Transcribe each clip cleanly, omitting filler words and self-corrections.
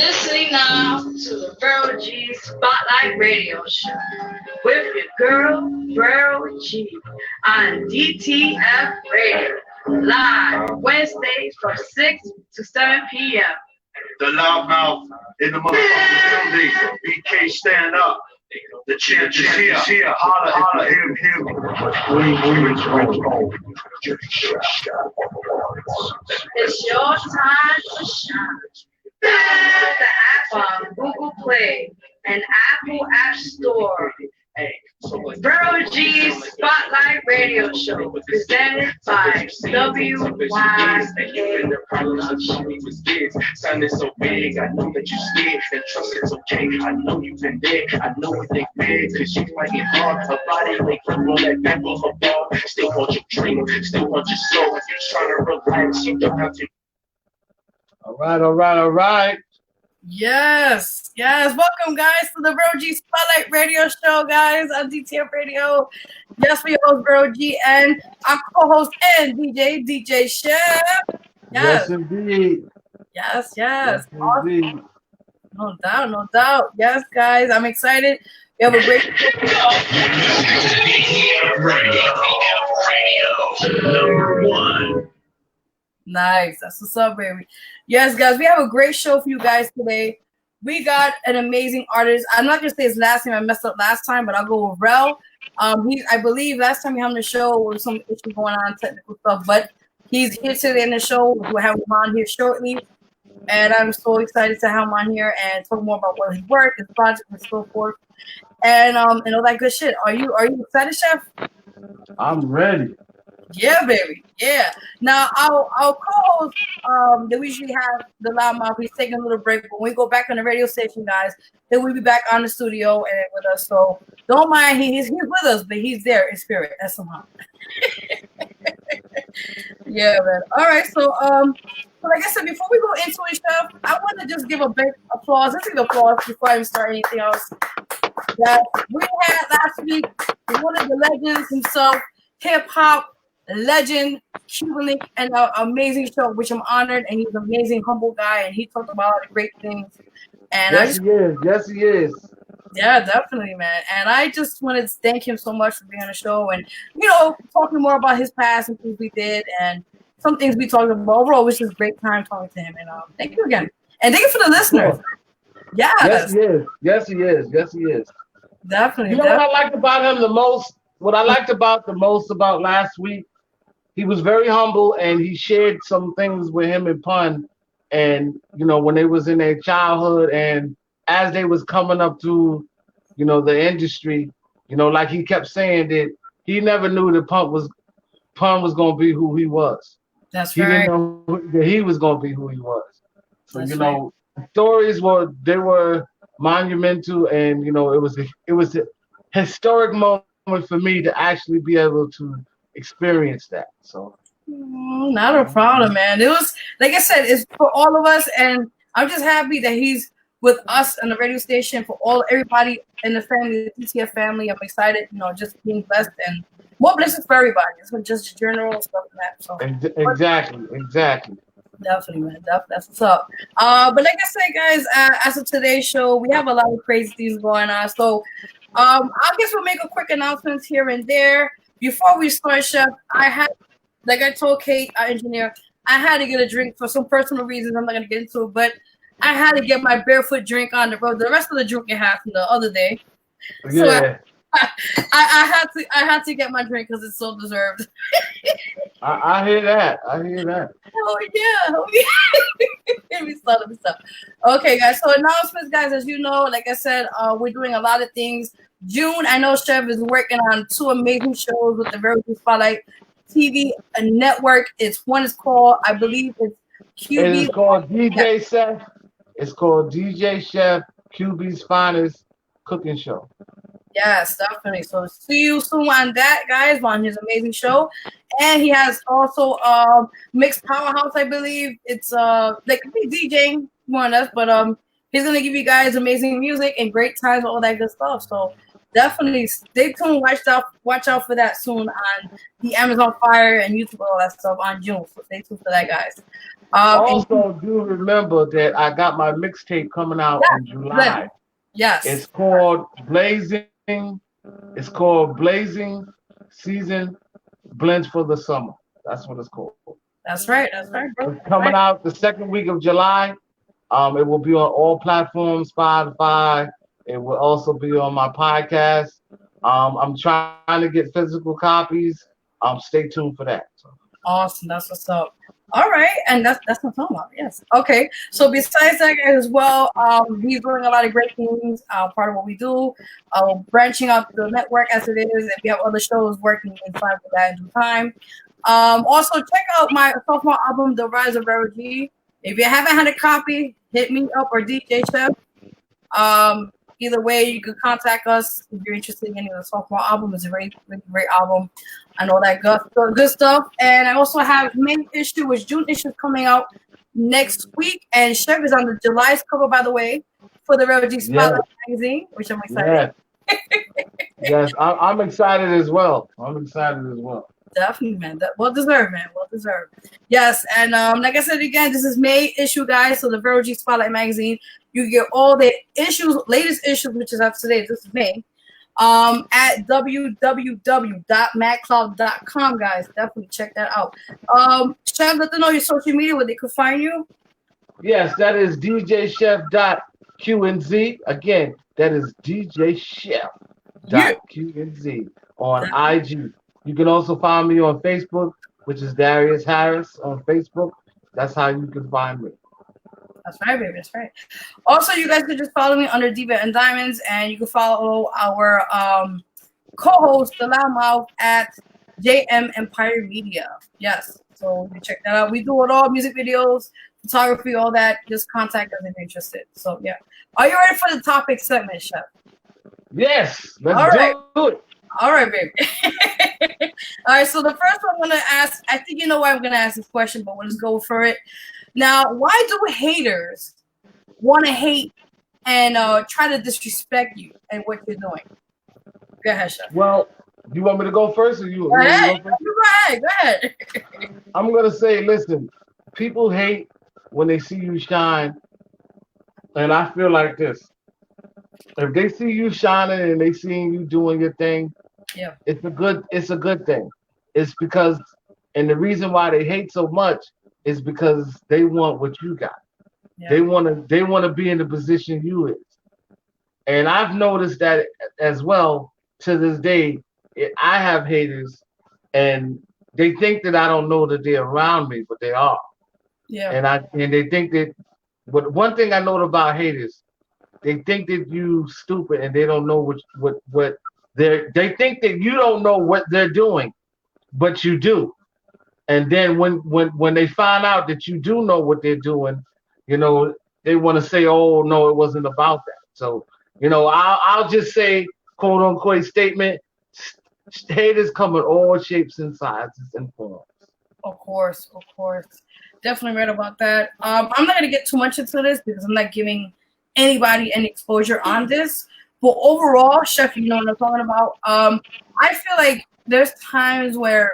Listening now to the Vero G Spotlight Radio Show with your girl, Vero G, on DTF Radio, live Wednesdays from 6 to 7 p.m. The Loudmouth in the motherfucking building. BK stand up. The champ is here. Holla, him. It's your time to shine. Download the app on Google Play and Apple App Store. Vero G Spotlight Radio Show presented by WhosNextNYCRadio.com. Sounded so big, I know that you scared. And trust it's okay, I know you've been there. I know it ain't big, cause you fighting hard. A body like you on that back of a ball. Still want your dream, still want your soul. If you're trying to relax, you don't have to. All right. Yes. Welcome, guys, to the Vero G Spotlight Radio Show, guys, on DTF Radio. Yes, we host Vero G and our co-host and DJ Chef. Yes, indeed. Yes. Awesome. Indeed. No doubt. Yes, guys, I'm excited. We have a great Radio, number one. Nice. That's what's up, baby. Yes, guys, we have a great show for you guys today. We got an amazing artist. I'm not gonna say his last name. I messed up last time, but I'll go with Rel. I believe last time we had him on the show was some issue going on, technical stuff, but he's here today in the show. We'll have him on here shortly, and I'm so excited to have him on here and talk more about what his work, his project, and so forth, and all that good shit. Are you excited, Chef? I'm ready. Yeah, baby. Yeah. Now, our co-host that we usually have, the Loudmouth, he's taking a little break. But when we go back on the radio station, guys, then we'll be back on the studio and with us. So don't mind, he's with us, but he's there in spirit. That's somehow. Yeah, man. All right. So, like I said, before we go into it, Chef, I want to just give a big applause. Let's give applause before I even start anything else. That we had last week one of the legends himself, hip-hop legend, Cuban Link, and an amazing show, which I'm honored, and he's an amazing, humble guy, and he talked about all the great things. And Yes, he is. Yeah, definitely, man. And I just wanted to thank him so much for being on the show and, talking more about his past and things we did and some things we talked about. Overall, it was just a great time talking to him. And thank you again. And thank you for the listeners. Yeah. Yes, he is. Definitely. What I liked about him the most, about last week, he was very humble and he shared some things with him and Pun. And, when they was in their childhood and as they was coming up to, the industry, like he kept saying that he never knew that Pun was going to be who he was. That's he right. didn't know that he was going to be who he was. So, That's right. Stories were monumental and, it was a historic moment for me to actually be able to experience that. So not a problem, man. It was, like I said, it's for all of us, and I'm just happy that he's with us on the radio station for everybody in the family, the TTF family. I'm excited, just being blessed and more blessings for everybody. It's just general stuff like that. So exactly. Definitely, man. That's what's up. But like I said, guys, as of today's show, we have a lot of crazy things going on. So I guess we'll make a quick announcements here and there. Before we start, Chef, like I told Kate, our engineer, I had to get a drink for some personal reasons. I'm not going to get into it, but I had to get my barefoot drink on the road. The rest of the drink I had from the other day. Yeah. So I had to get my drink because it's so deserved. I hear that. Oh yeah. Let me stop. Okay, guys. So announcements, guys. As you know, like I said, we're doing a lot of things. June, I know Chef is working on 2 amazing shows with the Vero G Spotlight TV network. One is called, I believe it's QB. It's called DJ Chef. It's called DJ Chef QB's Finest Cooking Show. Yes, definitely. So see you soon on that, guys, on his amazing show. And he has also Mixed Powerhouse, I believe. It's like DJing more or less, but he's gonna give you guys amazing music and great times, all that good stuff. So definitely stay tuned. Watch out for that soon on the Amazon Fire and YouTube, all that stuff on June. So stay tuned for that, guys. Also, do remember that I got my mixtape coming out in July. Yes. It's called Blazing. It's called Blazing Season Blends for the Summer. That's what it's called. That's right, bro. It's coming out the second week of July. It will be on all platforms, Spotify. It will also be on my podcast. I'm trying to get physical copies. Stay tuned for that. Awesome, that's what's up. All right, and that's what I'm talking about. Yes. Okay. So besides that as well, we're doing a lot of great things. Part of what we do, branching out the network as it is, and we have other shows working inside of that in due time. Also check out my sophomore album, The Rise of Vero G. If you haven't had a copy, hit me up or DJ Chef. Either way, you can contact us if you're interested in getting the sophomore album. It's a really, really great album. I know that good stuff. And I also have May issue, which June issue is coming out next week. And Chef is on the July's cover, by the way, for the Vero G Spotlight magazine, which I'm excited. Yes, I'm excited as well. Definitely, man. Well deserved, man. Well deserved. Yes, and like I said again, this is May issue, guys. So the Vero G Spotlight magazine, you get all the issues, latest issues, which is up to date. This is May. At www.maccloud.com, guys. Definitely check that out. Chef, let them know your social media where they could find you. Yes, that is djchef.qnz. Again, that is djchef.qnz on IG. You can also find me on Facebook, which is Darius Harris on Facebook. That's how you can find me. That's right, baby. That's right. Also, you guys can just follow me under Diva and Diamonds, and you can follow our co-host, the Loudmouth, at JM Empire Media. Yes. So you check that out. We do it all, music videos, photography, all that. Just contact us if you're interested. So, yeah. Are you ready for the topic segment, Chef? Yes. Let's do it. All right, baby. All right, so the first one I'm going to ask, I think you know why I'm going to ask this question, but let's go for it. Now, why do haters want to hate and try to disrespect you and what you're doing? Go ahead, Chef. Well, you want me to go first or you? Go ahead. Go ahead. I'm going to say, listen, people hate when they see you shine, and I feel like this. If they see you shining and they seeing you doing your thing, yeah, it's a good thing. It's because, and the reason why they hate so much is because they want what you got. Yeah. They want to be in the position you is. And I've noticed that as well to this day. I have haters, and they think that I don't know that they're around me, but they are. Yeah. And they think that. But one thing I know about haters, they think that you stupid and they don't know what they think that you don't know what they're doing, but you do. And then when they find out that you do know what they're doing, you know, they want to say, oh no, it wasn't about that. So, you know, I'll just say, quote unquote statement, haters come in all shapes and sizes and forms. Of course. Definitely right about that. I'm not gonna get too much into this because I'm not giving anybody any exposure on this, but overall, Chef, you know what I'm talking about. I feel like there's times where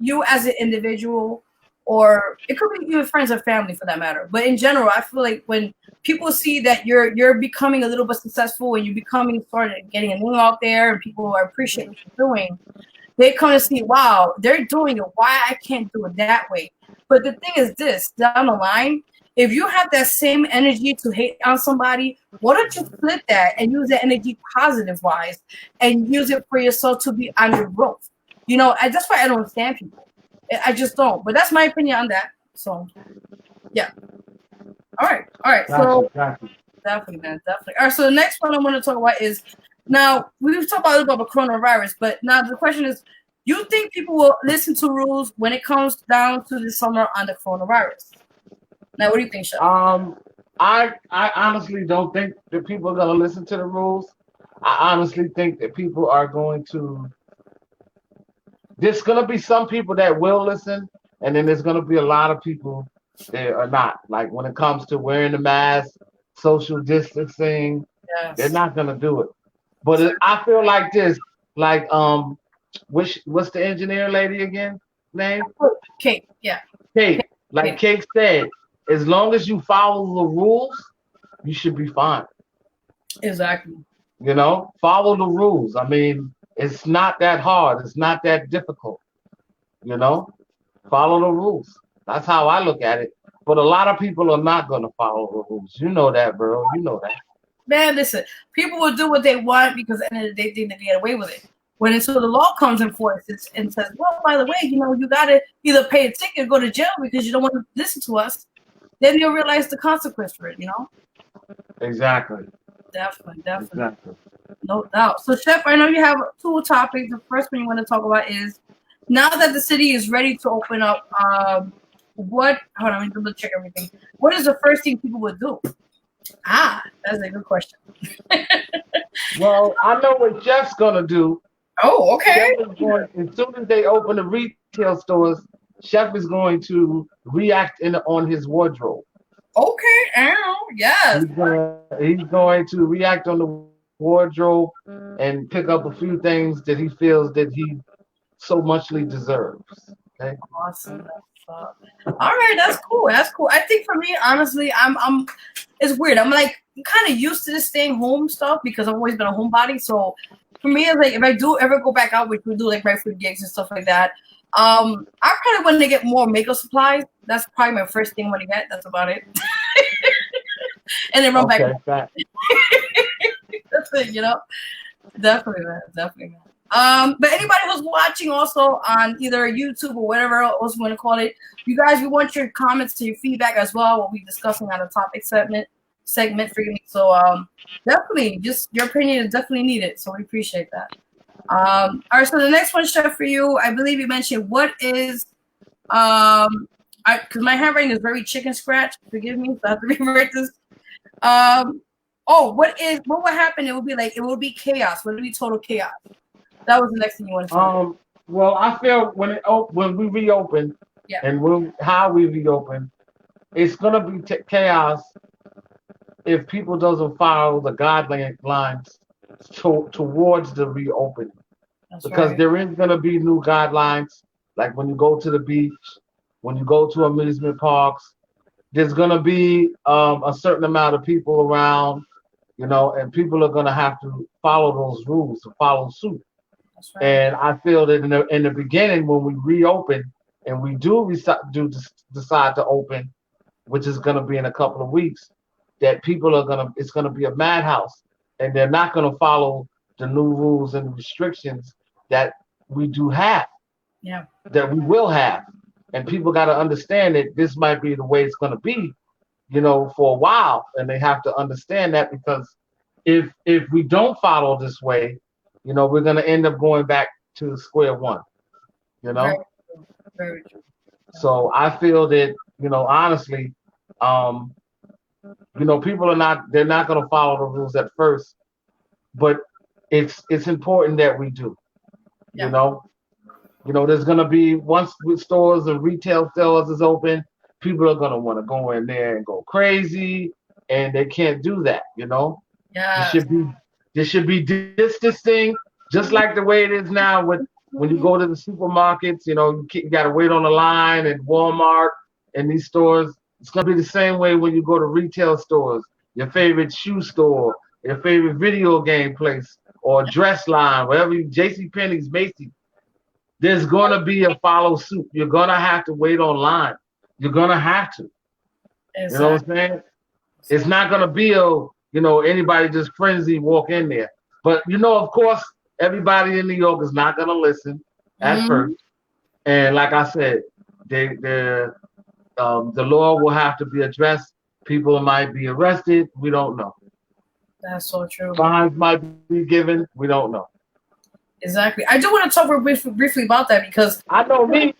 you as an individual, or it could be even friends or family for that matter, but in general, I feel like when people see that you're becoming a little bit successful and you're becoming sort of getting a name out there and people are appreciating what you're doing, they come to see, wow, they're doing it, why I can't do it that way. But the thing is this, down the line, if you have that same energy to hate on somebody, why don't you flip that and use that energy positive-wise and use it for yourself to be on your growth? You know, that's why I don't understand people. I just don't. But that's my opinion on that. So, yeah. All right. So, definitely, man. Definitely. All right. So the next one I want to talk about is, now, we've talked about the coronavirus, but now the question is, you think people will listen to rules when it comes down to the summer on the coronavirus? Now, what do you think, Chef? I honestly don't think that people are going to listen to the rules. I honestly think that people are going to. There's going to be some people that will listen, and then there's going to be a lot of people that are not. Like when it comes to wearing the mask, social distancing, yes, they're not going to do it. But I feel like this, like what's the engineer lady again? Name? Kate. Yeah. Kate. Like Cake said, as long as you follow the rules, you should be fine. Exactly. You know, follow the rules. I mean, it's not that hard. It's not that difficult. You know, follow the rules. That's how I look at it. But a lot of people are not going to follow the rules. You know that, bro. You know that. Man, listen, people will do what they want because at the end of the day, they think they can get away with it. When until the law comes in force and says, well, by the way, you know, you got to either pay a ticket or go to jail because you don't want to listen to us, then you'll realize the consequence for it, you know? Exactly. Definitely. Exactly. No doubt. So, Chef, I know you have 2 topics. The first one you want to talk about is now that the city is ready to open up, hold on, let me double check everything. What is the first thing people would do? That's a good question. Well, I know what Jeff's going to do. Oh, okay. As soon as they open the retail stores, Chef is going to react on his wardrobe. Okay, yes. He's going to react on the wardrobe and pick up a few things that he feels that he so muchly deserves. Okay. Awesome. All right, that's cool. I think for me, honestly, I'm. It's weird. I'm like kind of used to this staying home stuff because I've always been a homebody. So for me, it's like if I do ever go back out, which we do like right food gigs and stuff like that, I probably want to get more makeup supplies. That's probably my first thing I want to get. That's about it. And then run back. That's it, you know. Definitely, man. But anybody who's watching also on either YouTube or whatever else you want to call it, you guys, we want your comments to your feedback as well. We'll be discussing on the topic segment, forgive me. So definitely, just your opinion is definitely needed. So we appreciate that. All right, so the next one, Chef, for you, I believe you mentioned what is because my handwriting is very chicken scratch. Forgive me, so I have to rewrite this. What would happen? It would be chaos. Would it be total chaos? That was the next thing you want to say. Well, I feel when we reopen, and how we reopen, it's gonna be chaos if people doesn't follow the guidelines towards the reopening. Because there is gonna be new guidelines, like when you go to the beach, when you go to amusement parks, there's gonna be a certain amount of people around, you know, and people are gonna have to follow those rules, to follow suit. Right. And I feel that in the beginning, when we reopen and we decide to open, which is going to be in a couple of weeks, that it's going to be a madhouse, and they're not going to follow the new rules and restrictions that we do have, that we will have. And people got to understand that this might be the way it's going to be, you know, for a while, and they have to understand that, because if we don't follow this way, you know, we're going to end up going back to square one, you know? Very true. So I feel that, you know, honestly, you know, they're not going to follow the rules at first, but it's important that we do, you know? You know, there's going to be, once stores and retail stores is open, people are going to want to go in there and go crazy, and they can't do that, you know? Yeah. There should be distancing, just like the way it is now when you go to the supermarkets, you know, you got to wait on the line at Walmart and these stores. It's going to be the same way when you go to retail stores, your favorite shoe store, your favorite video game place, or dress line, wherever JCPenney's, Macy's. There's going to be a follow suit. You're going to have to wait online. You're going to have to. Exactly. You know what I'm saying? It's not going to be anybody just frenzy walk in there. But, you know, of course, everybody in New York is not going to listen at first. And like I said, the law will have to be addressed. People might be arrested. We don't know. That's so true. Fines might be given. We don't know. Exactly. I do want to talk briefly about that because I know me.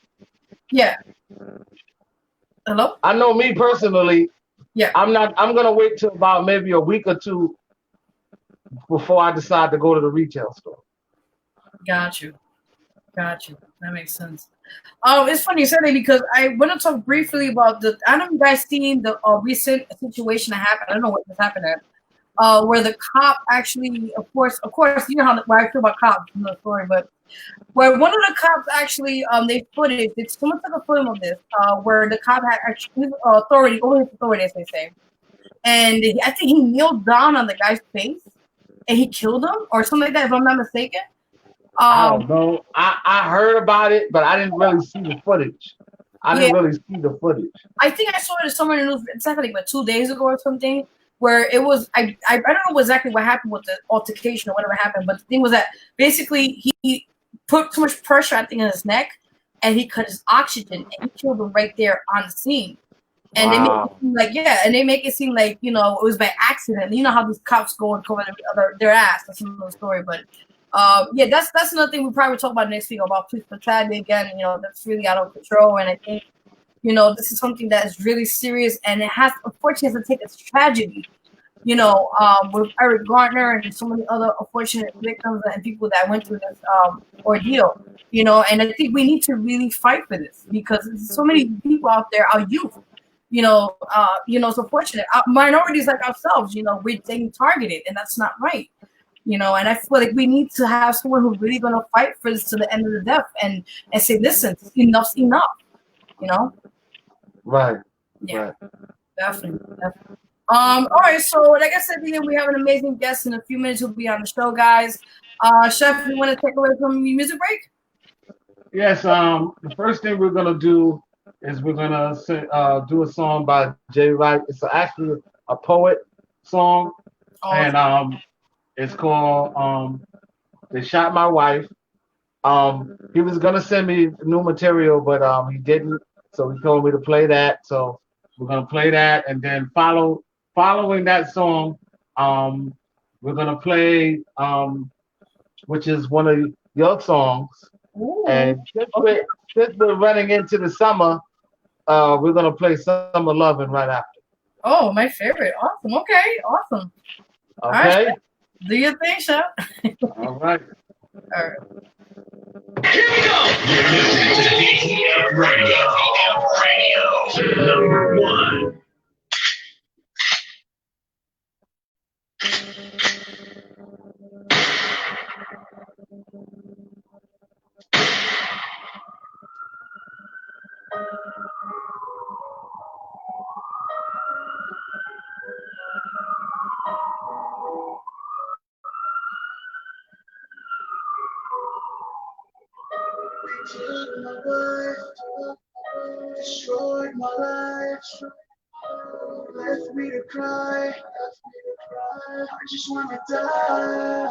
Yeah. Hello? I know me personally. Yeah. I'm gonna wait till about maybe a week or two before I decide to go to the retail store. Got you. That makes sense. It's funny you said that because I want to talk briefly about I don't know if you guys seen the recent situation that happened. I don't know what just happened where the cop actually, of course, you know what I feel about cops in the story, but where one of the cops actually, they footage, someone took a film of this, where the cop had actually authority, over his authority, as they say, and I think he kneeled down on the guy's face and he killed him or something like that, if I'm not mistaken. I don't know. I heard about it, but I didn't really see the footage. I didn't really see the footage. I think I saw it somewhere in the news exactly like 2 days ago or something, where it was I don't know exactly what happened with the altercation or whatever happened, but the thing was that basically he put too much pressure, I think, in his neck, and he cut his oxygen, and he killed him right there on the scene. And they make it seem like they make it seem like, you know, it was by accident. You know how these cops go and cover their ass. That's another story, but yeah, that's another thing we probably will talk about next week about police brutality again. You know, that's really out of control, and I think, you know, this is something that is really serious, and it has, unfortunately, to take its tragedy. You know, with Eric Garner and so many other unfortunate victims and people that went through this ordeal. You know, and I think we need to really fight for this because so many people out there, our youth. You know, it's unfortunate. Minorities like ourselves, you know, we're getting targeted, and that's not right. You know, and I feel like we need to have someone who's really going to fight for this to the end of the death and say, listen, enough's enough. You know. Right. Yeah. Right. Definitely. All right. So, like I said, we have an amazing guest in a few minutes who'll be on the show, guys. Chef, you want to take away from the music break? Yes. The first thing we're gonna do is we're gonna do a song by Jay Wright. It's actually a poet song, and it's called "They Shot My Wife." He was gonna send me new material, but he didn't. So he told me to play that. So we're gonna play that, and then following that song, we're gonna play which is one of your songs. Ooh. And since we're running into the summer, we're gonna play "Summer Lovin'" right after. Oh, my favorite. Awesome. Okay. Awesome. Okay. All right, do your thing, Chef. All right. All right. Here we go. You're listening to DTF Radio. DTF Radio, number one. Took my wife, destroyed my life, left me to cry. I just wanna die.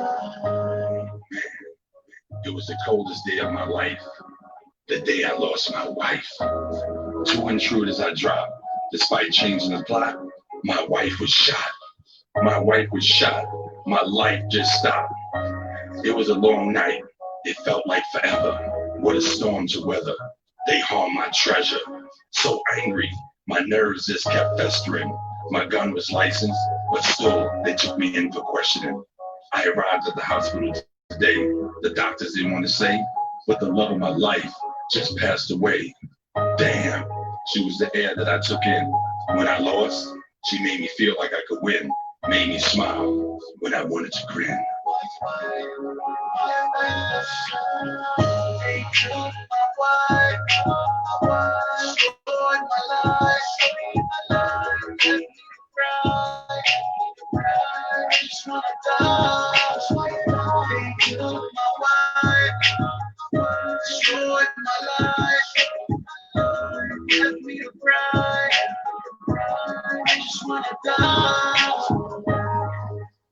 It was the coldest day of my life, the day I lost my wife. 2 intruders I dropped, despite changing the plot. My wife was shot. My wife was shot. My life just stopped. It was a long night. It felt like forever. What a storm to weather. They harmed my treasure. So angry, my nerves just kept festering. My gun was licensed, but still, they took me in for questioning. I arrived at the hospital today. The doctors didn't want to say, but the love of my life just passed away. Damn, she was the air that I took in. When I lost, she made me feel like I could win. Made me smile when I wanted to grin. They killed my wife, destroyed my life, left me to cry. I just wanna die. They killed my wife, destroyed my life, left me to cry. I just wanna die.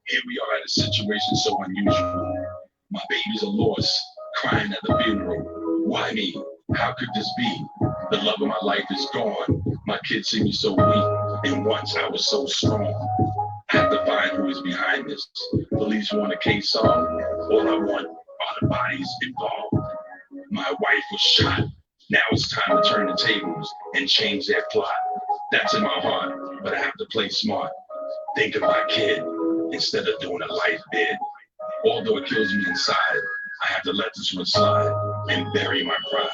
Here we are at a situation so unusual. My babies are lost, crying at the funeral. Why me? How could this be? The love of my life is gone. My kids see me so weak, and once I was so strong. I have to find who is behind this. Police want a case solved. All I want are the bodies involved. My wife was shot. Now it's time to turn the tables and change their plot. That's in my heart, but I have to play smart. Think of my kid instead of doing a life bid. Although it kills me inside, I have to let this one slide and bury my pride.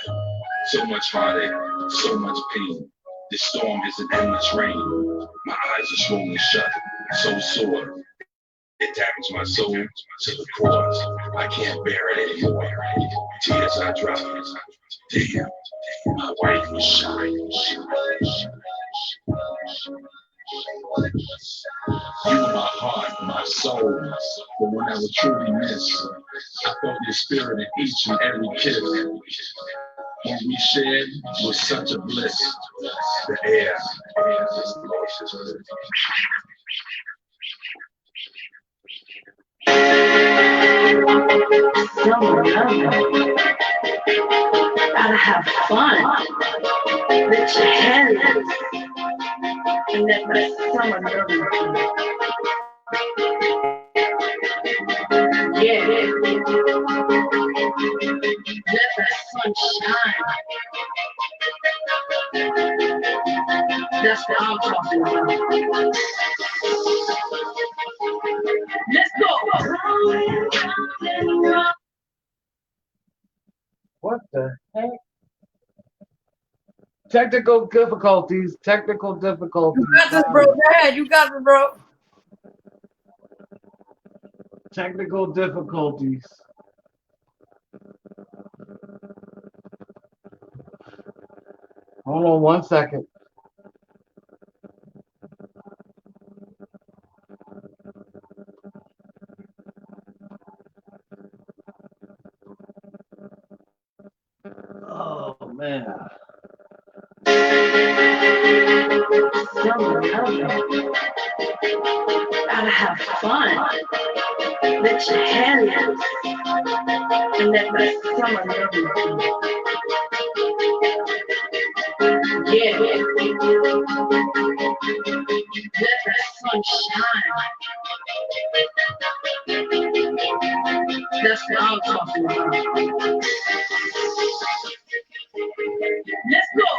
So much heartache, so much pain. This storm is an endless rain. My eyes are swollen shut, so sore. It damaged my soul to the core. I can't bear it anymore. Tears I drop. Damn, my wife was shot. You were my heart, my soul, the one I would truly miss. I felt your spirit in each and every kiss. What we shared was such a bliss. The air. Summer loving, gotta have fun. Let your hair loose and let the summer loving come. Yeah, let the sun shine. That's what I'm talking about. Let's go. What the heck? Technical difficulties. You got this, bro. Go ahead. You got this, bro. Technical difficulties. Hold on 1 second. Oh, man. Summer loving, gotta have fun. Let your hair loose and let the summer loving come. Yeah, let the sun shine. That's what I'm talking about. Let's go.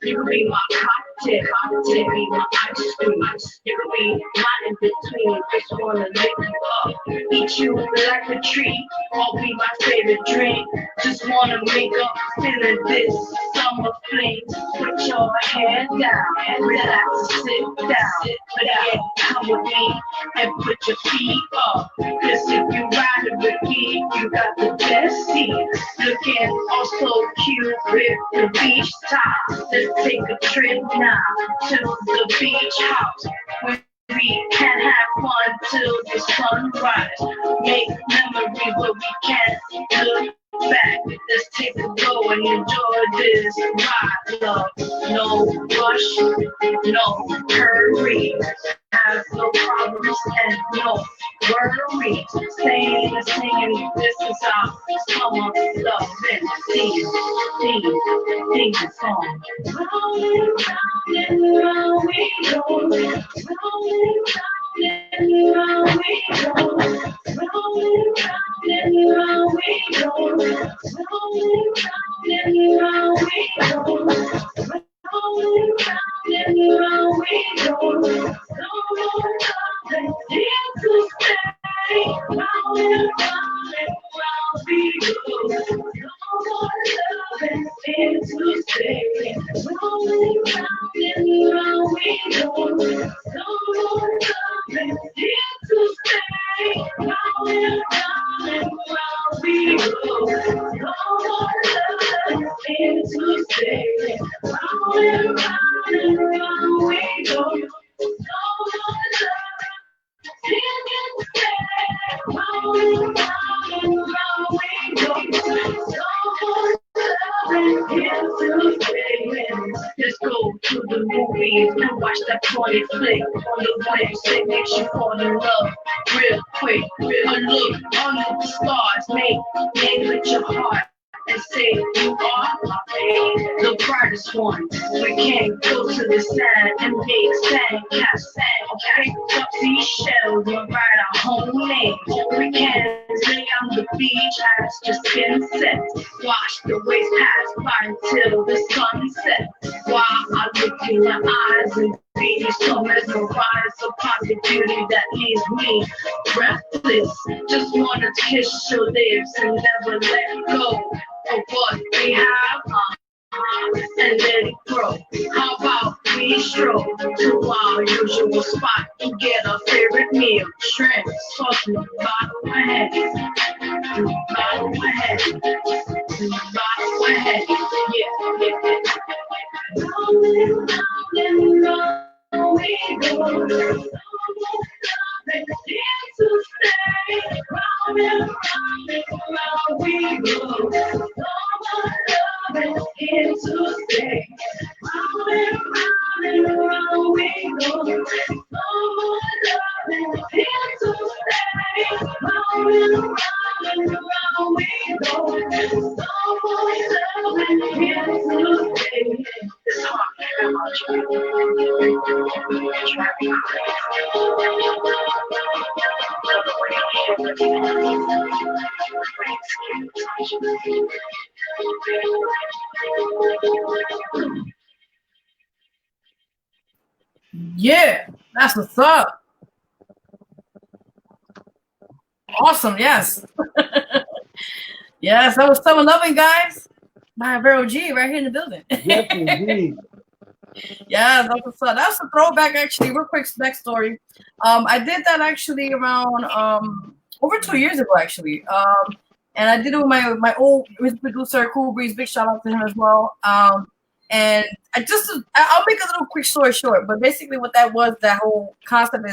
You can be my cocktail, be my ice cream. You can be my in between. Just wanna lick you up, eat you like a treat, or be my favorite drink. Just wanna make up, feeling this summer fling. Put your head down, relax, sit down. But yeah, come with me and put your feet up. Cause if you ride it with me, you got the best seat. Looking all so cute with the beach top. Let's take a trip now to the beach house. We can have fun till the sunrise. Make memories where we can look back. Let's take a go and enjoy this ride, love. No rush, no hurry. Have no problems and no worries. Sing and singing, this is our summer love and theme song. Rolling round and round we go. Rolling round and round we go. Rolling round and round we go. Rolling round and round we go. Rolling round and round we go. No more loving, here to stay. Round and round we go. No more loving, here to stay. Rolling round and round we go. No more loving, here to stay. Round and round we go. No more loving, here to stay. Round and round we go. No more loving, here to stay. Round and round we go. No more loving, here to stay. Let's go to the movies and watch that funny flick. On the waves that makes you fall in love real quick. A look under the stars, make with your heart. and say you are my babe, the brightest one. We can go to the sand and make sand, cast sand, pick up seashells and write our home name. We can lay on the beach as the skin sets, watch the waves pass by until the sun sets. While I look in your eyes and be so mesmerized upon the beauty that leaves me breathless. Just wanna kiss your lips and never let go of what we have, and let it grow. How about we stroll to our usual spot and get our favorite meal? Shrimp, sauce in the bottom of my head, in the bottom of my head, in the bottom of my head. Yeah. Rolling, rolling, rolling, we go. Here to stay. Round we go. So much love is here to stay. Round we go. So much love is here to stay. Round we go. So much love is here to stay. It's hard very much. Yeah, that's what's up. Awesome, yes. Yes, that was Summer Loving, guys. By Vero G right here in the building. Yes, indeed. Yeah, that's what's up. That was a throwback, actually. Real quick backstory. I did that actually around over 2 years ago, actually. And I did it with my old producer, Cool Breeze. Big shout out to him as well. And I'll make a little quick story short, but basically what that was, that whole concept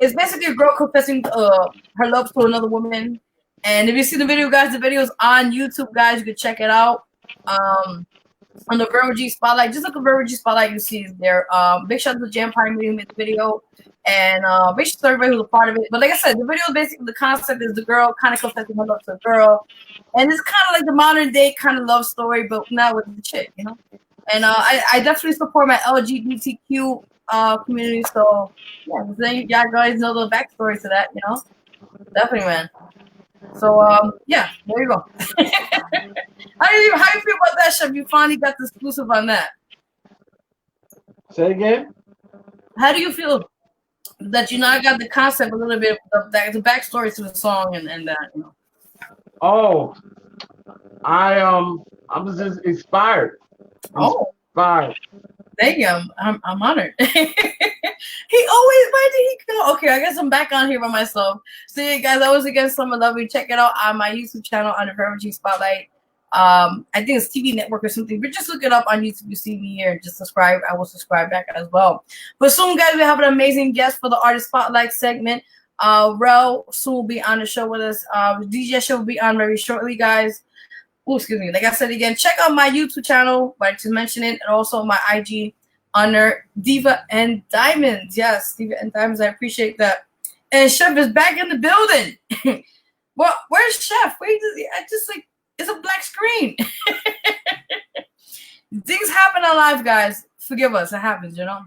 is basically a girl confessing her love to another woman. And if you see the video, guys, the video's on YouTube, guys. You can check it out. On the Vero G Spotlight. Just look at Vero G Spotlight, you see there. Big shout out to Jam Prime who made the video. And big shout out to everybody who's a part of it. But like I said, the video basically, the concept is the girl kind of confessing her love to a girl. And it's kind of like the modern day kind of love story, but now with the chick, you know? And I definitely support my LGBTQ community. So yeah, then y'all guys know the backstory to that, you know? Definitely, man. So yeah, there you go. How do you feel about that, Chef? You finally got the exclusive on that. Say again? How do you feel that you now got the concept a little bit of the backstory to the song and that, you know? Oh, I was just inspired. Inspired. Thank you. I'm honored. He always, why did he go? Okay, I guess I'm back on here by myself. So yeah, guys, I was against Summer Love. You check it out on my YouTube channel on the Vero G Spotlight. I think it's TV Network or something, but just look it up on YouTube. You see me here and just subscribe. I will subscribe back as well. But soon, guys, we have an amazing guest for the Artist Spotlight segment. Rel soon will be on the show with us. DJ show will be on very shortly, guys. Oh, excuse me. Like I said again, check out my YouTube channel, like to mention it, and also my IG under Diva and Diamonds. Yes, Diva and Diamonds. I appreciate that. And Chef is back in the building. Well, where's Chef? Wait, I just like, it's a black screen. Things happen in life, guys. Forgive us. It happens, you know?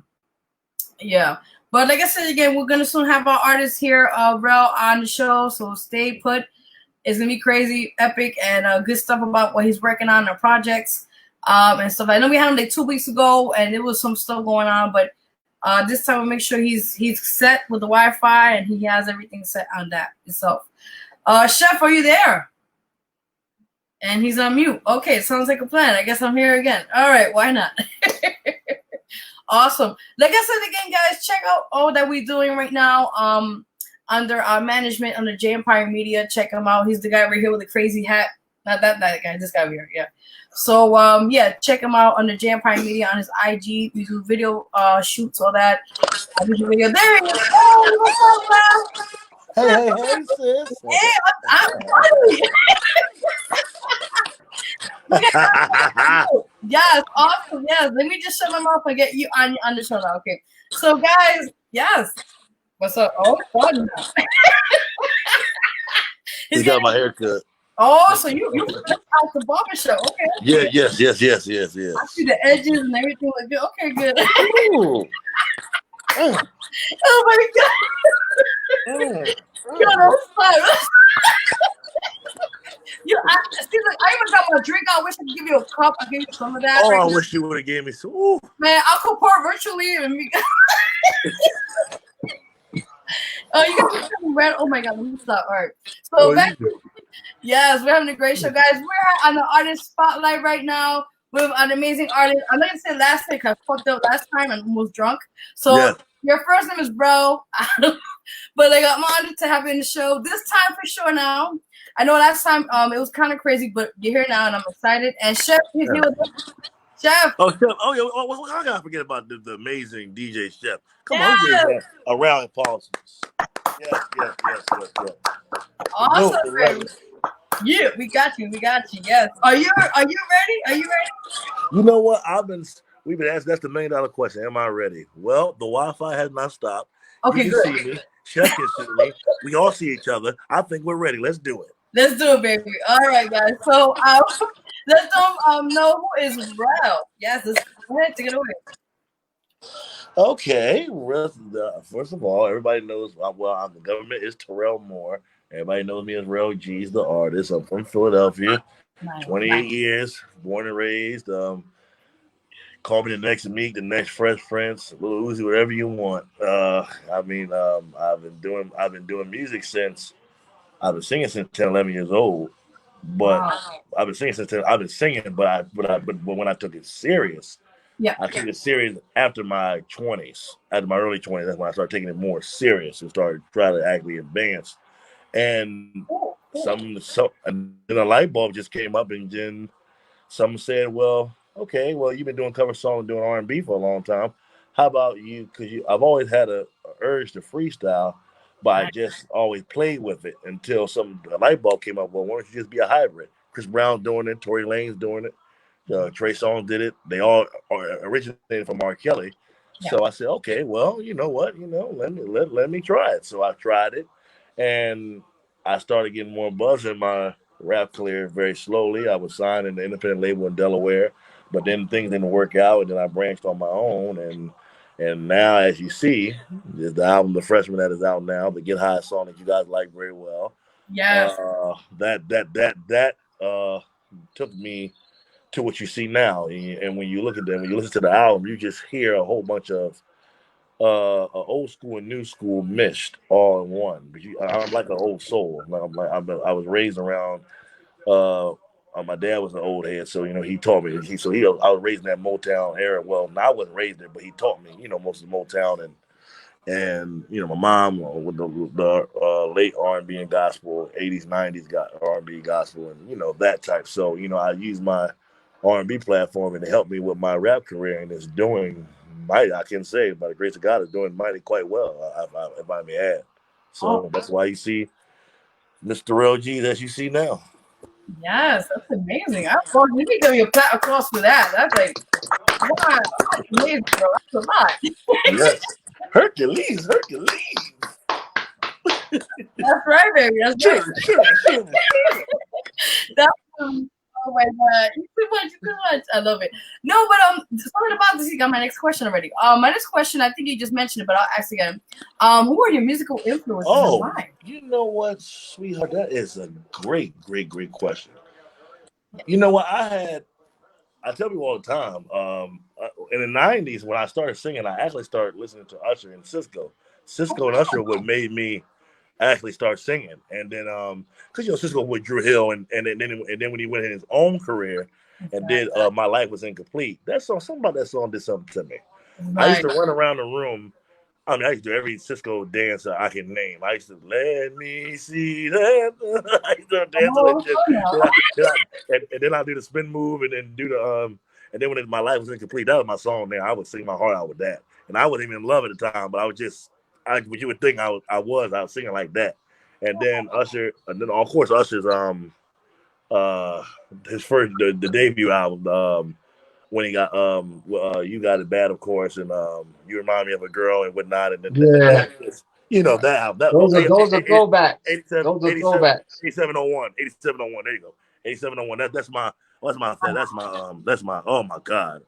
Yeah. But like I said again, we're going to soon have our artists here, Rel, on the show. So stay put. It's going to be crazy, epic, and good stuff about what he's working on, the projects and stuff. I know we had him like 2 weeks ago, and there was some stuff going on. But this time we'll make sure he's set with the Wi-Fi, and he has everything set on that itself. Chef, are you there? And he's on mute. Okay, sounds like a plan. I guess I'm here again. All right, why not? Awesome. Like I said again, guys, check out all that we're doing right now. Under our management, under J Empire Media. Check him out. He's the guy right here with the crazy hat. Not that guy, this guy over here. Yeah. So yeah, check him out under J Empire Media on his IG. We do video shoots, all that. Video. There he is. Oh, what's up, man? Hey, sis. Hey, I'm funny. Yes, awesome. Yes, let me just shut my mouth and get you on the show now. Okay. So, guys, yes. What's up? Oh, fun. He got my haircut. Oh, so you out the barbershop. Okay. Yeah, yes. I see the edges and everything like good. Okay, good. Oh my god. Yo, that's fun. I see, like, I even got my drink. I wish I could give you a cup. I'll give you some of that. Oh, right I now. wish you would have gave me some. Ooh. Man, I'll comport virtually. And we oh, you got me red. Oh my god, let me stop. All right. So yes, we're having a great show, guys. We're on the artist spotlight right now with an amazing artist. I'm not gonna say last name because I fucked up last time and almost drunk. So your first name is Bro. But like I'm honored to have you in the show. This time for sure now. I know last time it was kind of crazy, but you're here now and I'm excited. And Chef, he's here with us. Chef. Oh, Chef. Oh, yeah. Oh, I gotta forget about the amazing DJ Chef. Come on, give that a round of applause. Yes. Awesome. Yeah, we got you. Yes. Are you ready? You know what? We've been asked. That's the $1 million question. Am I ready? Well, the Wi-Fi has not stopped. Okay, you good. can see me. Chef can see me. We all see each other. I think we're ready. Let's do it. Let's do it, baby. All right, guys. So let's know who is Rel. Yes, go ahead, take it away. Okay. First of all, everybody knows. The government is Terrell Moore. Everybody knows me as Rellgeez, the artist. I'm from Philadelphia. 28 years, born and raised. Call me the next Meek, the next Fresh Prince, Lil Uzi, whatever you want. I've been doing music since I've been singing since 10, 11 years old. But I've been singing since 10. I've been singing, but when I took it serious, I took it serious after my 20s, after my early 20s. That's when I started taking it more serious and started trying to actually advance. And and then a light bulb just came up, and then someone said, "Well, okay, you've been doing cover songs, doing R&B for a long time. How about you? Because I've always had a urge to freestyle, but I just always played with it until a light bulb came up. Well, why don't you just be a hybrid? Chris Brown's doing it, Tory Lanez doing it, Trey Songz did it. They all originated from R. Kelly. So I said, okay, well, you know what? Let me try it. So I tried it, and I started getting more buzz in my rap career very slowly. I was signed in the independent label in Delaware, but then things didn't work out, and then I branched on my own. And now, as you see, is the album The Freshman that is out now, the Get High song that you guys like very well. Yes. That took me to what you see now. And when you look at them, when you listen to the album, you just hear a whole bunch of old school and new school mixed all in one. But I'm like an old soul. I was raised around. My dad was an old head, so he taught me. I was raised in that Motown era. Well, I wasn't raised there, but he taught me. Most of Motown and my mom with the late R&B and gospel, 80s, 90s got R&B gospel, and that type. So I use my R&B platform and it helped me with my rap career, and it's doing mighty. I can say by the grace of God, it's doing mighty quite well. If I may add. So that's why you see Mr. Vero G as you see now. Yes, that's amazing. You can give me a pat across for that. That's like, wow, that's amazing, bro. That's a lot. Yes. Hercules. That's right, baby. That's right. Sure. That's oh my god, you too much. I love it. No, but something about this. You got my next question already. My next question, I think you just mentioned it, but I'll ask again. Who are your musical influences and why? You know what, sweetheart? That is a great question. You know what? I tell people all the time, in the 90s, when I started singing, I actually started listening to Usher and Cisco. Cisco and Usher what made me actually start singing. And then, because, Cisco with Drew Hill, and then when he went in his own career and did My Life Was Incomplete, that song, something about that song did something to me. Right. I used to run around the room. I used to do every Cisco dance I can name. I used to let me see that. I used to dance and then I do the spin move and then do the and then when My Life Was Incomplete, that was my song there. I would sing my heart out with that. And I wasn't even in love at the time, but I was just what you would think I was singing like that. And then Usher, and then of course Usher's his first the debut album, when he got You Got It Bad, of course, and You Remind Me of a Girl and whatnot, and then You know that Those are throwbacks. 87, Those are 87, throwbacks. 8701. 8701. There you go. 8701. That's my oh my God.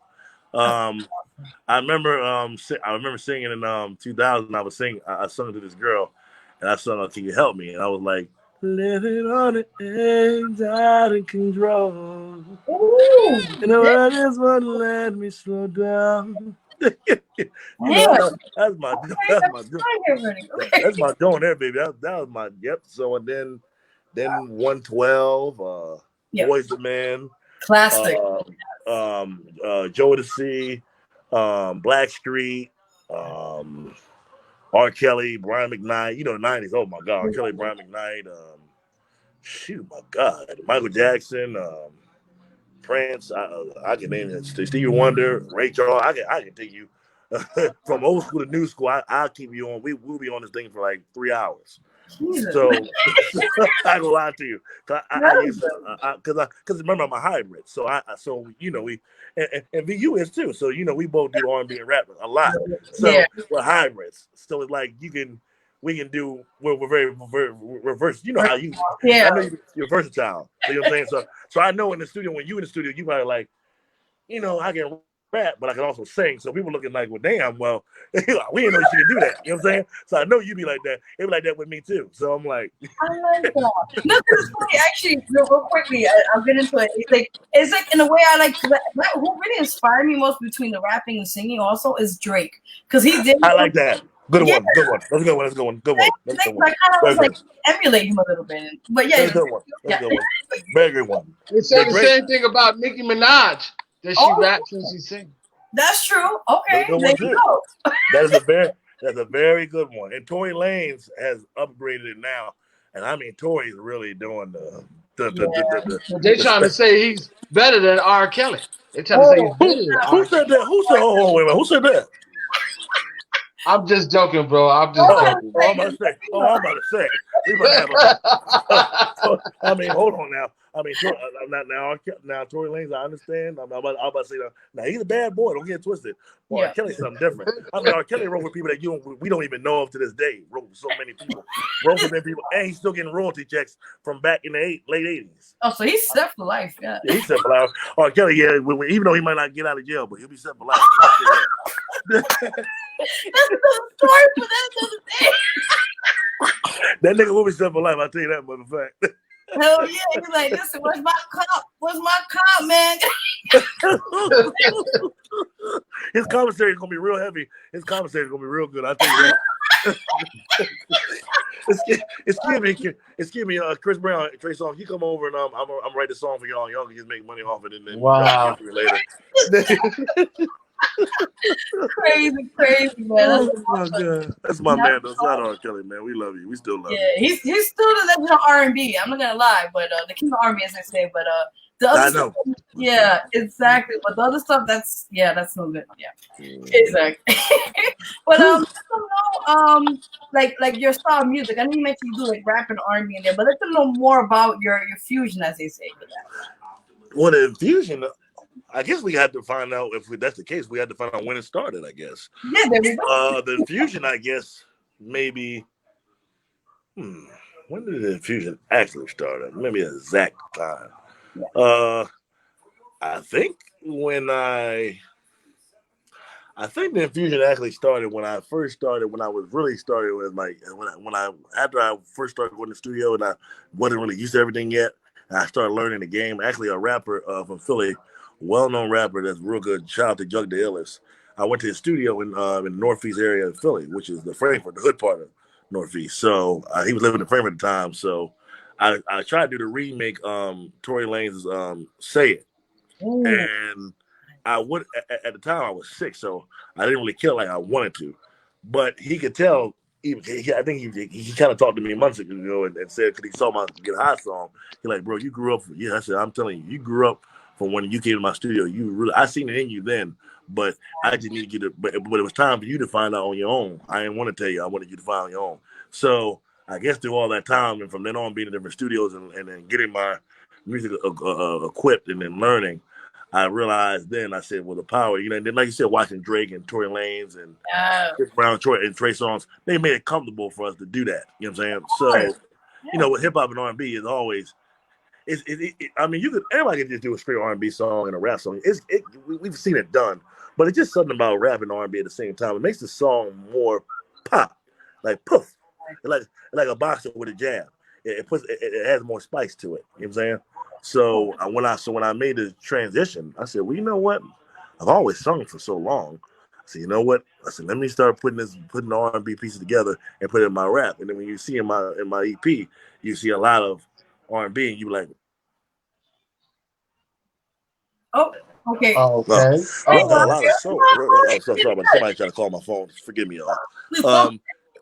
I remember singing in 2000. I sung to this girl, and I sung "Can You Help Me?" And I was like, living on the edge, out of control. Ooh, And the world just won't let me slow down. That's my going there, baby. That was my So and then 112, Boys the Men, classic, Joe to See, Black Street, R. Kelly, Brian McKnight. You know the '90s. Oh my God, R. Kelly, Brian McKnight. Shoot, my God, Michael Jackson. Prince, I can name it. Stevie Wonder, Ray Charles. I can take you from old school to new school. I'll keep you on. We'll be on this thing for like 3 hours. Jesus. So I go lie to you, because remember I'm a hybrid. So we and VU is too. So we both do R&B and rap a lot. So we're hybrids. So it's like we can do. We're very reverse. You know how you. I know you're versatile. You know what I'm saying? So I know in the studio, when you in the studio, you probably like, I can rap, but I can also sing. So people looking like, well, damn, well, we didn't know she could do that. You know what I'm saying? So I know you be like that. It be like that with me too. So I'm like, I like that. No, it's funny. Actually, real quickly, I'll get into it. It's like in a way I like. Who really inspired me most between the rapping and singing also is Drake, because he did. I like that. Good one. That's a good one. That's a good one. Good one. That's a good one. I kind of was like emulate him a little bit, but yeah, that's a good one. That's a good one. Very good one. They say the same thing about Nicki Minaj. That she raps and she sings. That's true. Okay, there you go. That's a very good one. And Tory Lanez has upgraded it now, and I mean Tory's really doing They're trying to say he's better than R. Kelly. They're trying to say he's better than R. Who said that? Wait a minute. Who said that? I'm just joking, bro. I'm joking. I'm about to say. I mean, hold on now. I mean, now Tory Lanez, I understand. I'm about to say that. Now he's a bad boy. Don't get it twisted. Well, R. Kelly's something different. I mean, R. Kelly wrote with people that we don't even know of to this day. Wrote with so many people. And he's still getting royalty checks from back in the late '80s. Oh, so he's set for life. Yeah, he's set for life. R. Kelly, even though he might not get out of jail, but he'll be set for life. That's another story for that another day. That nigga will be set for life. I'll tell you that, motherfucker. Hell yeah. He's like, listen, where's my cop? Where's my cop, man? His commentary is going to be real heavy. His commentary is going to be real good. I'll tell you that. Excuse me, Chris Brown, Trey Songz, you come over and I'm write a song for y'all. Y'all can just make money off it and then wow. Later. Crazy, man. Oh, God. That's my man, though. Shout out R. Kelly, man. We love you. We still love you. Yeah, he's still the legend of R&B. I'm not gonna lie, but the king of R&B, as I say. But the other stuff, yeah, exactly. But the other stuff, that's no good. Yeah, exactly. But like your style of music. I know you mentioned you do like rap and R&B in there, but let them know more about your fusion, as they say. For that. Well, the fusion. I guess we had to find out if that's the case. We had to find out when it started, I guess. Yeah, there we go. The fusion, I guess, maybe. When did the fusion actually start? Maybe an exact time. Yeah. I think the infusion actually started when I first started. When I was really started with after I first started going to the studio and I wasn't really used to everything yet. And I started learning the game. Actually, a rapper from Philly. Well-known rapper that's real good. Shout out to Jug the Illest. I went to his studio in the Northeast area of Philly, which is the Frankfurt, the hood part of Northeast. So he was living in Frankfurt at the time. So I tried to do the remake Tory Lanez's "Say It," and I would at the time I was sick, so I didn't really kill like I wanted to. But he could tell. I think he kind of talked to me months ago and said, because he saw my Get High song, he's like, bro, you grew up. I said, I'm telling you, you grew up. From when you came to my studio, I seen it in you then, but I just need you to. But it was time for you to find out on your own. I didn't want to tell you. I wanted you to find out on your own. So I guess through all that time, and from then on, being in different studios and then getting my music equipped and then learning, I realized then, I said, well, the power, you know, and then like you said, watching Drake and Tory Lanez and Chris Brown, Troy and Trey Songz, they made it comfortable for us to do that. You know what I'm saying? So, you know, with hip hop and R&B is always, I mean, everybody can just do a straight R&B song and a rap song. We've seen it done, but it's just something about rap and R&B at the same time. It makes the song more pop, like poof, like a boxer with a jab. It has more spice to it. You know what I'm saying? So when I made the transition, I said, well, you know what? I've always sung for so long. I said, you know what? I said, let me start putting the R&B pieces together and put it in my rap. And then when you see in my EP, you see a lot of R&B, and you like, okay. Okay. A lot of soul. Oh, sorry, somebody trying to call my phone. Forgive me, y'all.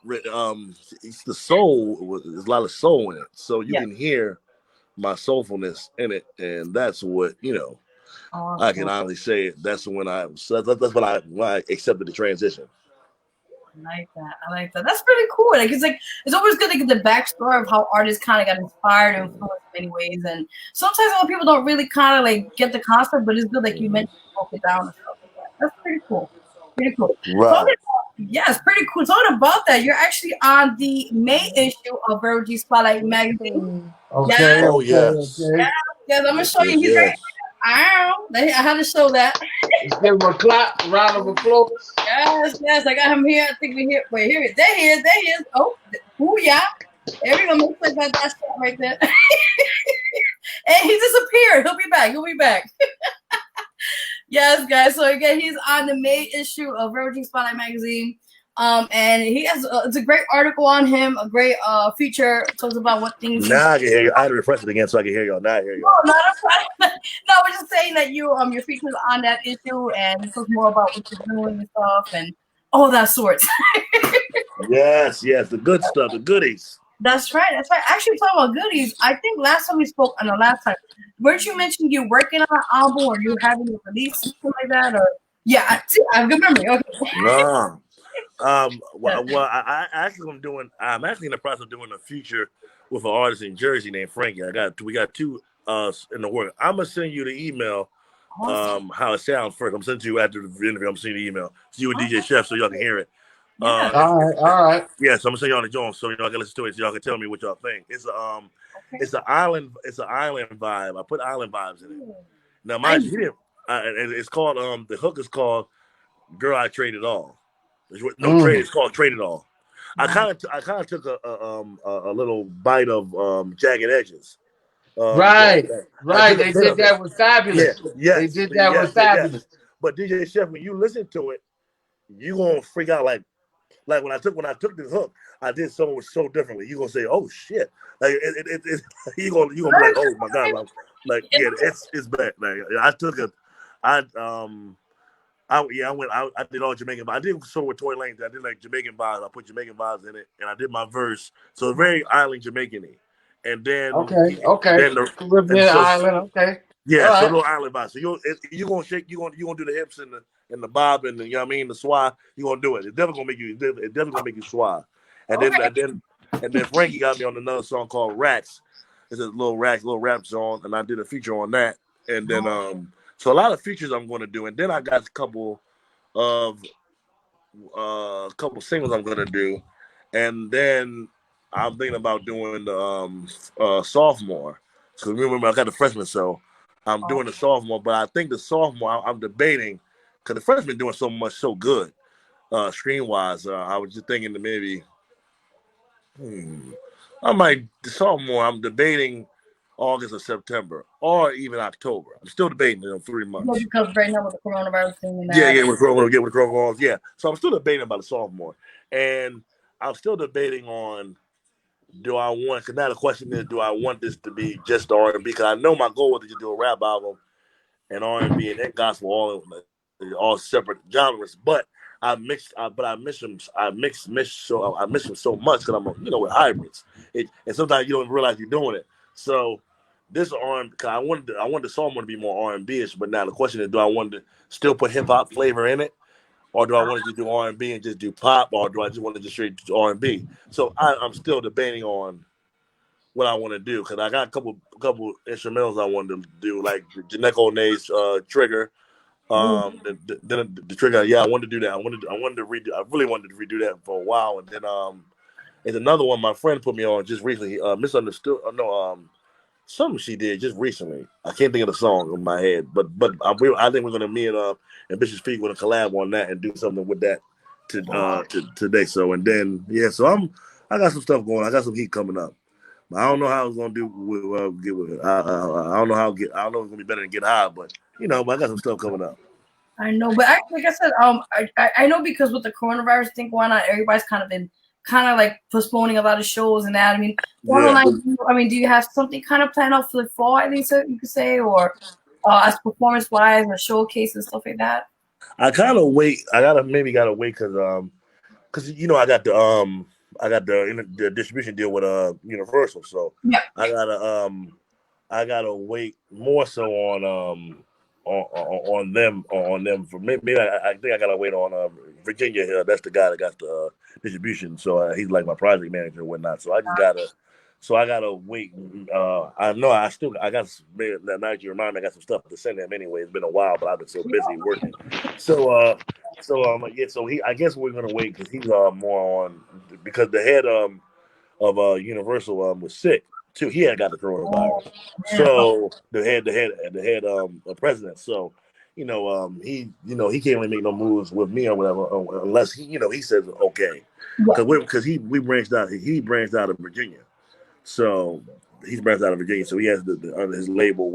The soul there's a lot of soul in it, so you can hear my soulfulness in it, and that's what I can honestly say. That's when that's when I accepted the transition. I like that. That's pretty cool. Like it's always good to get the backstory of how artists kind of got inspired and influenced in many ways. And sometimes a lot of people don't really kind of like get the concept, but it's good, like you mentioned, to break it down and stuff like that. That's pretty cool. Pretty cool. Right. It's pretty cool. Talking about that, you're actually on the May issue of Vero G Spotlight magazine. Okay. Oh yes. Yes. I'm gonna show you. He's right. I had to show that. Give him a clap, round of applause. Yes, I got him here. I think we here. Wait, here he is. There he is. Oh, yeah. There we go. Looks like that shot right there. And he disappeared. He'll be back. Yes, guys. So again, he's on the May issue of Vero G Spotlight magazine. And he has it's a great article on him, a great feature, talks about what things. Now I can hear you. I had to refresh it again so I can hear y'all. Now I hear you. No, we're just saying that your features on that issue and it talks more about what you're doing and stuff and all that sorts. Yes, the good stuff, the goodies. That's right. Actually, talking about goodies, I think last time we spoke, weren't you mentioning you're working on an album or you're having a release, something like that? Or I have good memory. Okay. No. I'm actually in the process of doing a feature with an artist in Jersey named Frankie. We got two in the work. I'm gonna send you the email, how it sounds first. I'm sending you after the interview. I'm sending you the email. See you and DJ Chef so y'all can hear it. All right. Yeah, so I'm gonna send y'all the Jones so y'all can listen to it so y'all can tell me what y'all think. It's an island vibe. I put island vibes in it. Now mind you, it's called the hook is called Girl I Traded All. Trade. It's called Trade It All. I kind of took a little bite of Jagged Edges. Right. They did that with Fabulous. They did that with Fabulous. But DJ Chef, when you listen to it, you gonna freak out like when I took this hook, I did so differently. You gonna say, oh shit, like you gonna be like, oh my god, it's bad. Like I did all Jamaican vibes. I did so with Tory Lanez. I did like Jamaican vibes. I put Jamaican vibes in it, and I did my verse. So it's very island Jamaican-y. And then Then Caribbean island. Okay. Yeah, so little island vibes. So you gonna shake. You gonna do the hips and the bob and the the swai. You gonna do it. It's definitely gonna make you swai. And then Frankie got me on another song called Racks. It's a little rap song, and I did a feature on that. And then so a lot of features I'm going to do, and then I got a couple singles I'm going to do, and then I'm thinking about doing the sophomore. So remember, I got the freshman, so I'm doing the sophomore. But I think the sophomore, I'm debating because the freshman doing so good, stream wise. I was just thinking that maybe I might the sophomore. I'm debating August or September, or even October. I'm still debating 3 months. Because right now with the coronavirus thing. With coronavirus, yeah. So I'm still debating about the sophomore, and I'm still debating on because now the question is, do I want this to be just R&B? Because I know my goal was to just do a rap album and R&B and then gospel all separate genres, but I miss them so much because I'm with hybrids, and sometimes you don't realize you're doing it. So this R&B, because I wanted the song to be more R&B-ish, but now the question is, do I want to still put hip hop flavor in it, or do I want to just do R&B and just do pop, or do I just want to just straight do R&B? So I'm still debating on what I want to do because I got a couple instrumentals I wanted to do, like Janeko One's Trigger. The Trigger, yeah, I wanted to do that. I wanted to redo. I really wanted to redo that for a while, and then there's another one my friend put me on just recently. Misunderstood. Something she did just recently. I can't think of the song in my head, but I think we're gonna me and Ambitious Feet gonna collab on that and do something with that today. So and then so I got some stuff going. I got some heat coming up. I don't know how it's gonna do get with it. I don't know how I don't know if it's gonna be better than Get High, but but I got some stuff coming up. I know, but like I said, I know because with the coronavirus thing going on, everybody's kind of been like postponing a lot of shows and that. I mean, do you have something kind of planned out for the fall? I think so you could say, or as performance wise or showcase and stuff like that. I kind of wait. I gotta wait because I got the distribution deal with Universal, so I gotta wait more so on them for maybe I think I gotta wait on Virginia here. That's the guy that got the distribution, so he's like my project manager and whatnot. So I gotta wait. I know I got that night you remind me I got some stuff to send him anyway. It's been a while, but I've been so busy working. So I guess we're gonna wait because he's more on because the head of Universal was sick too. He had got the coronavirus. So the head president. So he can't really make no moves with me or whatever unless he says okay. Because we branched out. He branched out of Virginia. So he's branched out of Virginia. So he has under his label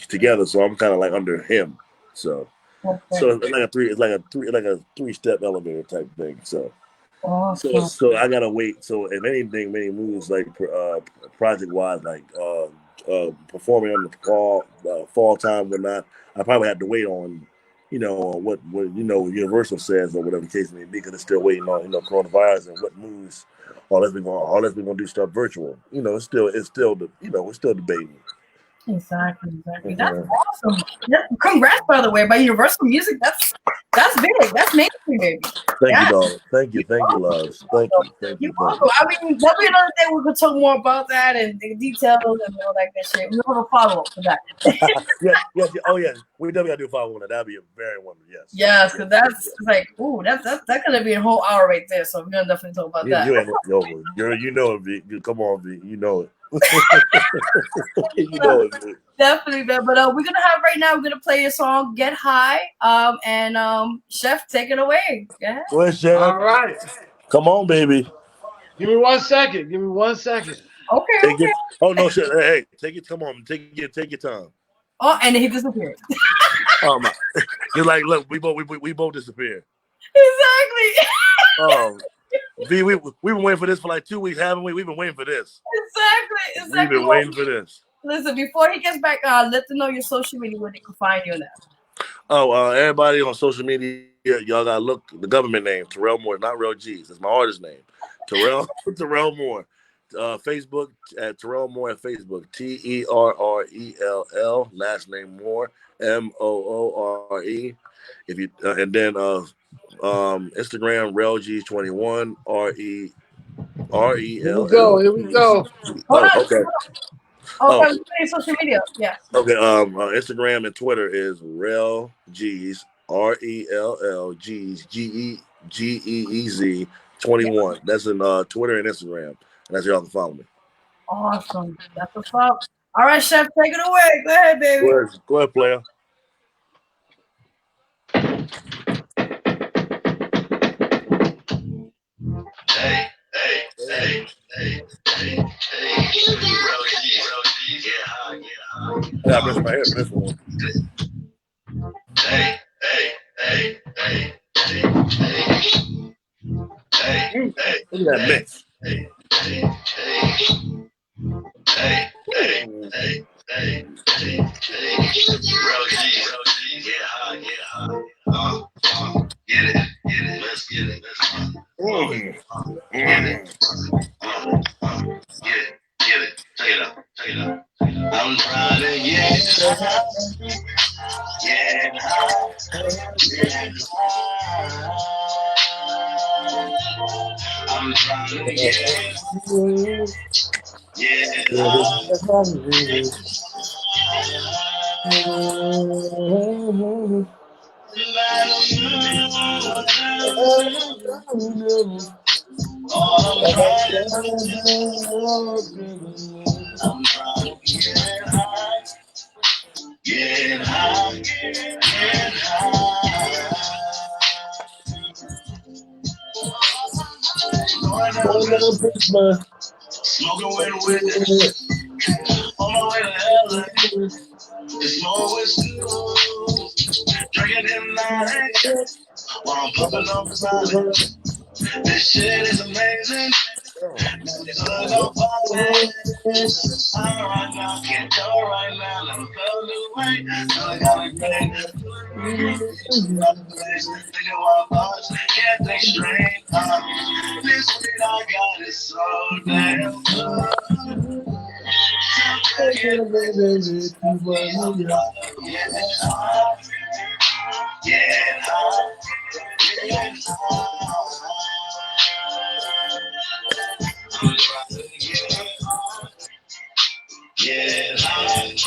together. So I'm kind of like under him. So. Okay. So it's like a three-step elevator type thing. So, so I gotta wait. So if anything, many moves like project-wise, like performing on the fall time, whatnot, I probably have to wait on, what Universal says or whatever the case may be, because it's still waiting on coronavirus and what moves. Unless we're gonna do stuff virtual. It's still debating. Exactly. That's awesome. Congrats, by the way, by Universal Music. That's big. That's mainstream, baby. Thank you, darling. Thank you, loves. Thank you. I mean, that'll be another day. We're gonna talk more about that and the details and all that good shit. We'll have a follow up for that. yes. Oh yeah, we definitely gotta do a follow up on that. That'd be a very wonderful. Yes. Yes, because that's like, ooh, that's gonna be a whole hour right there. So we're gonna definitely talk about that. You know it, V. Come on, V. You know it. Definitely, man. But we're gonna have right now. We're gonna play a song, "Get High." And Chef, take it away. Go ahead, Chef. All right. Come on, baby. Give me 1 second. Okay. Oh no, Chef. Hey, take it. Come on, take your time. Oh, and then he disappeared. Oh my! You're like, look, we both disappeared. Exactly. Oh. V, we've been waiting for this for like 2 weeks, haven't we? We've been waiting for this. Exactly. We've been waiting for this. Listen, before he gets back, let them know your social media where they can find you now. Oh, everybody on social media, y'all gotta look the government name, Terrell Moore, not Rellgeez. That's my artist name. Terrell Moore. Facebook at Terrell Moore at Facebook. TERRELL, last name Moore, MOORE. If you and then Instagram Rellgeez21 REREL. Here we go. Okay. Okay, social media. Yeah. Okay. Instagram and Twitter is Rellgeez RELLGeez GEEZ 21. That's in Twitter and Instagram. And that's where y'all can follow me. Awesome. That's what's up. All right, Chef, take it away. Go ahead, baby. Go ahead, player. Hey. Yeah, I brushed my hair for this one. Hey. Look at that mix. Hey. Rellgeez, get high. Get it. Let's get it. Get it. Take it up. I'm trying to get high. I'm trying to get Get high, get high. Going down Christmas, smoking with on my way to LA. It's more with drinking in night while I'm pumping up the This shit is amazing. It's all about violence. I'm right now, can't go right now. Never felt this way. So I gotta get thinking about thoughts, can't think straight. This weed I got is so damn good. Get high, get high. Get high, get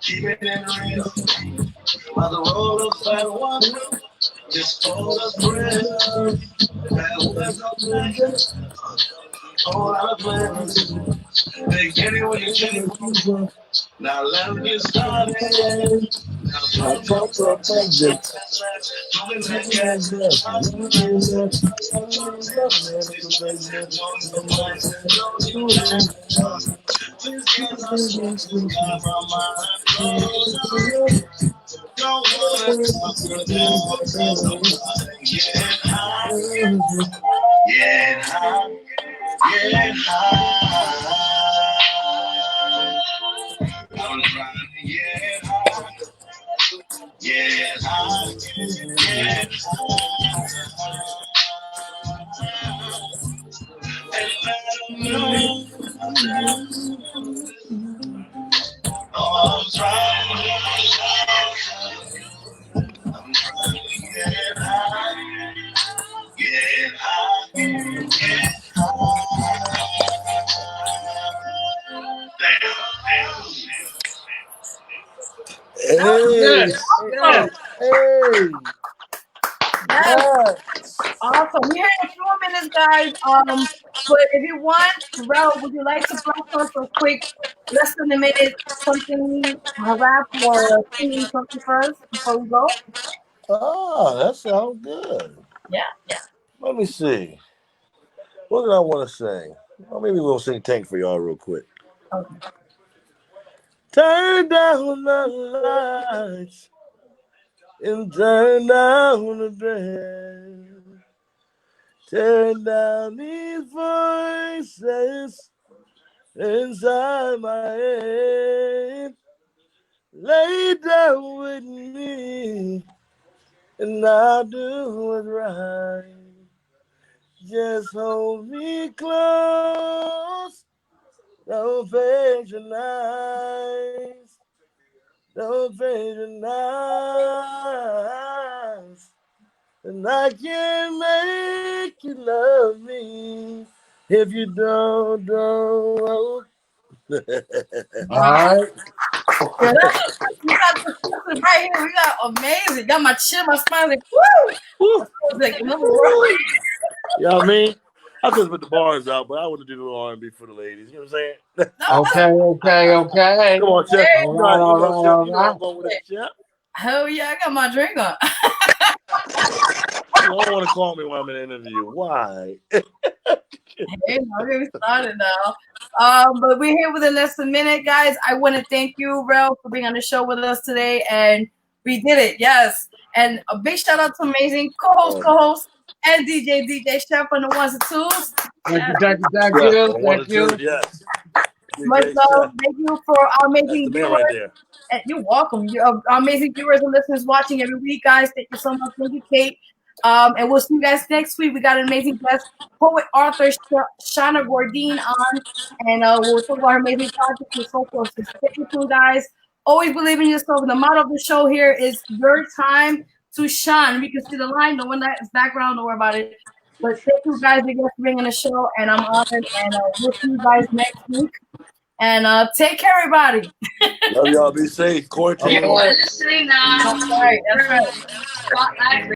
keep it in real. By the road of fat one, just hold a thrill. That was a pleasure. Hold out a pleasure. Make anyone you can. Now let me get started. Now talk for a pleasure. Don't wanna talk about get high, get high, get high. I'm trying to get high, get high, get high. And let 'em know. Oh, I'm trying to get high, get high, get high. Hey, Awesome. hey. Yes. Awesome. We have a few more minutes, guys. But if you want, Rel, would you like to blast us a quick, less than a minute, something, a rap or singing something first before we go? Oh, that sounds good. Yeah. Let me see. What did I want to sing? Well, maybe we'll sing Tank for y'all real quick. Okay. Turn down the lights and turn down the bed. Turn down these voices inside my head. Lay down with me and I'll do what's right. Just hold me close. Don't patronize. Don't patronize. And I can't make you love me if you don't. All right. Yeah, we got the sisters right here. We got amazing. Got my chin, my spine, like, woo! Woo. Like, another world. You know what I mean? I could put the bars out, but I want to do the R&B for the ladies. You know what I'm saying? Okay. Come on, Chef. All right. You know I'm going with that, Chef. Hell yeah, I got my drink on. You don't want to call me when I'm in an interview. Why? Hey, we're getting started now. But we're here with a less than a minute, guys. I want to thank you, Rel, for being on the show with us today, and we did it, yes. And a big shout out to amazing co-host, and DJ Chef on the ones and twos. Thank you. Yes. Much love. Thank you for our amazing That's the man viewers. right there. And you're welcome. You're our amazing viewers and listeners watching every week, guys. Thank you so much. Thank you, Kate. And we'll see you guys next week. We got an amazing guest, poet author Shana Gordine on, and we'll talk about her amazing projects and so forth. So stay tuned, guys. Always believe in yourself. And the motto of the show here is your time to shine. You can see the line. No one that's background. Don't worry about it. But thank you guys again for being on the show, and I'm honored. And we'll see you guys next week. And take care, everybody. Love y'all. Be safe. Quarantine. You're listening now. That's right. Spotlight